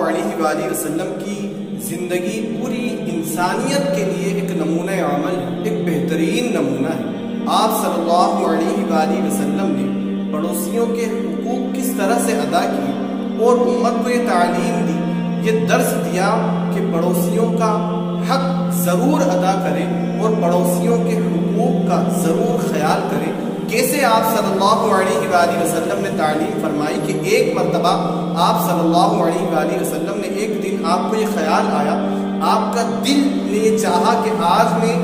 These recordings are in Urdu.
علیہ وآلہ وسلم کی زندگی پوری انسانیت کے لیے ایک نمونہ عمل، ایک بہترین نمونہ ہے۔ آپ صلی اللہ علیہ وآلہ وسلم نے پڑوسیوں کے حقوق کس طرح سے ادا کیے اور امت کو یہ تعلیم دی، یہ درس دیا کہ پڑوسیوں کا حق ضرور ادا کریں اور پڑوسیوں کے حقوق کا ضرور خیال کریں۔ کیسے آپ صلی اللہ علیہ وآلہ وسلم نے تعلیم فرمائی کہ ایک مرتبہ آپ صلی اللہ علیہ وآلہ وسلم نے ایک دن آپ کو یہ خیال آیا، آپ کا دل نے یہ چاہا کہ آج میں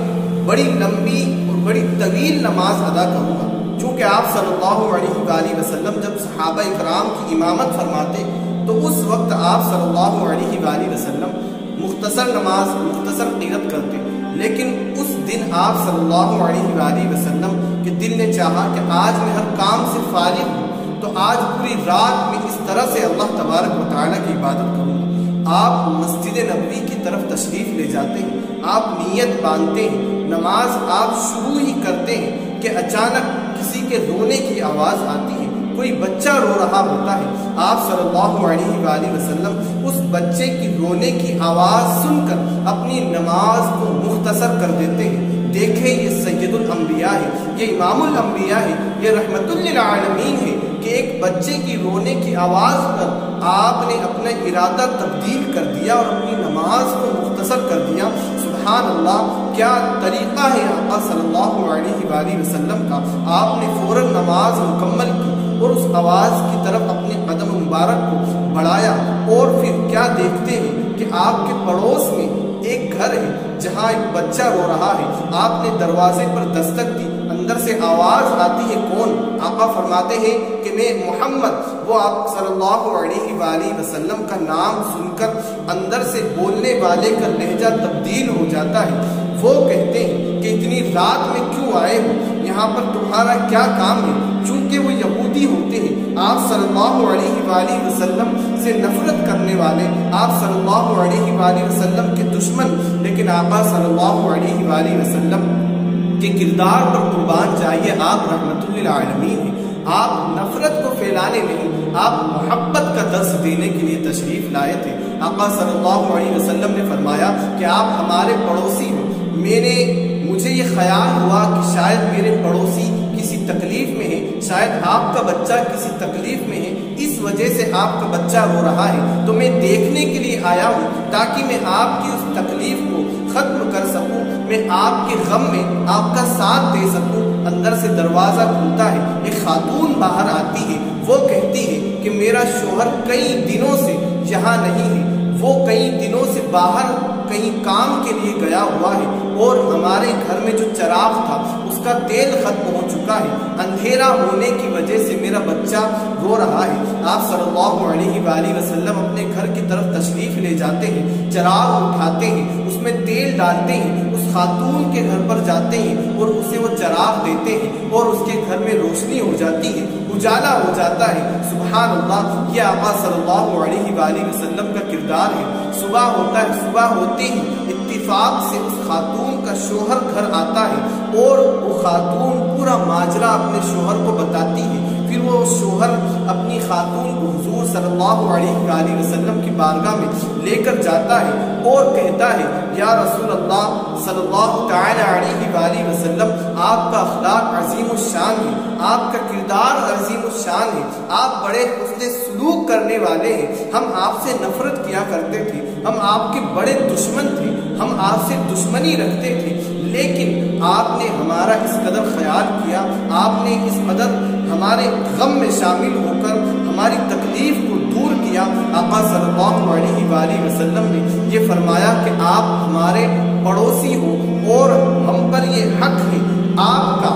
بڑی لمبی اور بڑی طویل نماز ادا کروں گا۔ چونکہ آپ صلی اللہ علیہ وآلہ وسلم جب صحابہ اکرام کی امامت فرماتے تو اس وقت آپ صلی اللہ علیہ وآلہ وسلم مختصر نماز، مختصر قرات کرتے، لیکن اس دن آپ صلی اللہ علیہ وآلہ وسلم کے دل نے چاہا کہ آج میں ہر کام سے فارغ ہوں تو آج پوری رات میں اس طرح سے اللہ تبارک و تعالیٰ کی عبادت کروں گا۔ آپ مسجد نبوی کی طرف تشریف لے جاتے ہیں، آپ نیت باندھتے ہیں، نماز آپ شروع ہی کرتے ہیں کہ اچانک کسی کے رونے کی آواز آتی ہے، کوئی بچہ رو رہا ہوتا ہے۔ آپ صلی اللہ علیہ وآلہ وسلم اس بچے کی رونے کی آواز سن کر اپنی نماز کو مختصر کر دیتے ہیں۔ دیکھیں یہ سید الانبیاء ہے، یہ امام الانبیاء ہے، یہ رحمت للعالمین ہے کہ ایک بچے کی رونے کی آواز پر آپ نے اپنا ارادہ تبدیل کر دیا اور اپنی نماز کو مختصر کر دیا۔ سبحان اللہ، کیا طریقہ ہے آقا صلی اللہ علیہ وآلہ وسلم کا۔ آپ نے فوراً نماز مکمل کی اور اس آواز کی طرف اپنے قدم مبارک کو بڑھایا، اور پھر کیا دیکھتے ہیں کہ آپ کے پڑوس میں ایک گھر ہے جہاں ایک بچہ رو رہا ہے۔ آپ نے دروازے پر دستک دی، اندر سے آواز آتی ہے، کون؟ آقا فرماتے ہیں کہ میں محمد۔ وہ آپ صلی اللہ علیہ وآلہ وسلم کا نام سن کر اندر سے بولنے والے کا لہجہ تبدیل ہو جاتا ہے۔ وہ کہتے ہیں کہ اتنی رات میں کیوں آئے ہو، یہاں پر تمہارا کیا کام ہے؟ چونکہ وہ یہودی ہوتے ہیں، آپ صلی اللہ علیہ وآلہ وسلم سے نفرت کرنے والے، آپ صلی اللہ علیہ وآلہ وسلم کے دشمن، لیکن آقا صلی اللہ علیہ وآلہ وسلم کے کردار پر قربان جائیے، آپ رحمت للعالمین ہیں۔ آپ نفرت کو پھیلانے نہیں، آپ محبت کا درس دینے کے لیے تشریف لائے تھے۔ آقا صلی اللہ علیہ وسلم نے فرمایا کہ آپ ہمارے پڑوسی ہو، مجھے یہ خیال ہوا کہ شاید میرے پڑوسی کسی تکلیف میں ہے، شاید آپ کا بچہ کسی تکلیف میں ہے، اس وجہ سے آپ کا بچہ رو رہا ہے، تو میں دیکھنے کے لیے آیا ہوں تاکہ میں آپ کی اس تکلیف کو ختم کر سکوں، میں آپ کے غم میں آپ کا ساتھ دے سکوں۔ اندر سے دروازہ کھلتا ہے، ایک خاتون باہر آتی ہے، وہ کہتی ہے کہ میرا شوہر کئی دنوں سے یہاں نہیں ہے، وہ کئی دنوں سے باہر کہیں کام کے لیے گیا ہوا ہے، اور ہمارے گھر میں جو چراغ تھا اس کا تیل ختم ہو چکا ہے، اندھیرا ہونے کی وجہ سے میرا بچہ رو رہا ہے۔ آپ صلی اللہ علیہ وآلہ وسلم اپنے گھر کی طرف تشریف لے جاتے ہیں، چراغ اٹھاتے ہیں، اس میں تیل ڈالتے ہیں، اس خاتون کے گھر پر جاتے ہیں اور اسے وہ چراغ دیتے ہیں، اور اس کے گھر میں روشنی ہو جاتی ہے، اجالا ہو جاتا ہے۔ سبحان اللہ، یہ آقا صلی اللہ علیہ وآلہ وسلم کا کردار ہے۔ صبح ہوتا ہے، صبح ہوتے ہی اتفاق سے اس خاتون کا شوہر گھر آتا ہے، اور وہ خاتون پورا ماجرا اپنے شوہر کو بتاتی ہے۔ پھر وہ شوہر اپنی خاتون کو حضور صلی اللہ علیہ وآلہ وسلم کی بارگاہ میں لے کر جاتا ہے اور کہتا ہے، یا رسول اللہ صلی اللہ تعالی علیہ وآلہ وسلم، آپ کا اخلاق عظیم الشان ہے، آپ کا کردار عظیم الشان ہے، آپ بڑے حسن سلوک کرنے والے ہیں، ہم آپ سے نفرت کیا کرتے تھے، ہم آپ کے بڑے دشمن تھے، ہم آپ سے دشمنی رکھتے تھے، لیکن آپ نے ہمارا اس قدر خیال کیا، آپ نے اس قدر ہمارے غم میں شامل ہو کر ہماری تکلیف کو دور کیا۔ آقا صلی اللہ علیہ وآلہ وسلم نے یہ فرمایا کہ آپ ہمارے پڑوسی ہو، اور ہم پر یہ حق ہے آپ کا،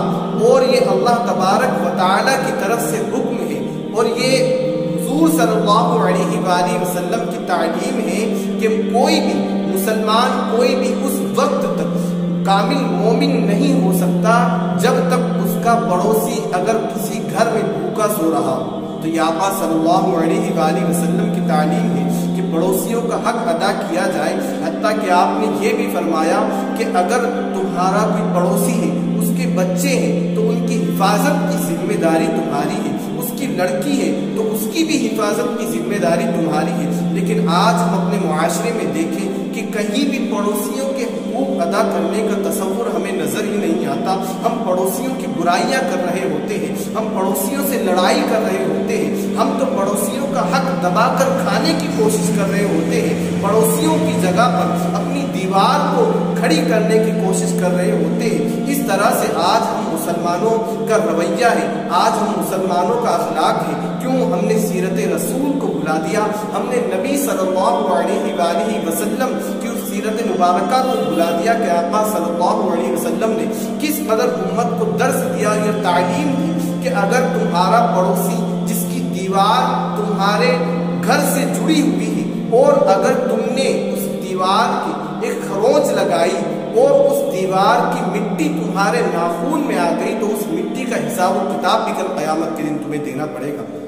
اور یہ اللہ تبارک و تعالیٰ کی طرف سے حکم ہے، اور یہ حضور صلی اللہ علیہ وآلہ وسلم کی تعلیم ہے کہ کوئی بھی مسلمان، کوئی بھی اس وقت تک کامل مومن نہیں ہو سکتا جب تک اس کا پڑوسی اگر کسی گھر میں بھوکا سو رہا ہو۔ تو یہ آقا صلی اللہ علیہ وآلہ وسلم کی تعلیم ہے کہ پڑوسیوں کا حق ادا کیا جائے، حتیٰ کہ آپ نے یہ بھی فرمایا کہ اگر تمہارا کوئی پڑوسی ہے، اس کے بچے ہیں، تو ان کی حفاظت کی ذمہ داری تمہاری ہے، اس کی لڑکی ہے تو اس کی بھی حفاظت کی ذمہ داری تمہاری ہے۔ لیکن آج ہم اپنے معاشرے میں دیکھیں کہ کہیں بھی پڑوسیوں کے حقوق ادا کرنے کا تصور ہمیں نظر ہی نہیں آتا۔ ہم پڑوسیوں کی برائیاں کر رہے ہوتے ہیں، ہم پڑوسیوں سے لڑائی کر رہے ہوتے ہیں، ہم تو پڑوسیوں کا حق دبا کر کھانے کی کوشش کر رہے ہوتے ہیں، پڑوسیوں کی جگہ پر اپنی دیوار کو کھڑی کرنے کی کوشش کر رہے ہوتے ہیں۔ اس طرح سے آج ہم مسلمانوں کا رویہ ہے، آج ہم مسلمانوں کا اخلاق ہے۔ کیوں ہم نے سیرت رسول کو بھلا دیا، ہم نے نبی صلی اللہ علیہ وآلہ وسلم کی اس سیرت مبارکہ کو بھلا دیا کہ آقا صلی اللہ علیہ وسلم نے کس قدر امت کو درس دیا یا تعلیم دی کہ اگر تمہارا پڑوسی جس کی دیوار تمہارے گھر سے جڑی ہوئی ہے اور اگر تم نے اس دیوار کی ایک خروچ لگائی اور اس دیوار کی مٹی تمہارے ناخون میں آ گئی تو اس مٹی کا حساب و کتاب بھی کل قیامت کے دن تمہیں دینا پڑے گا۔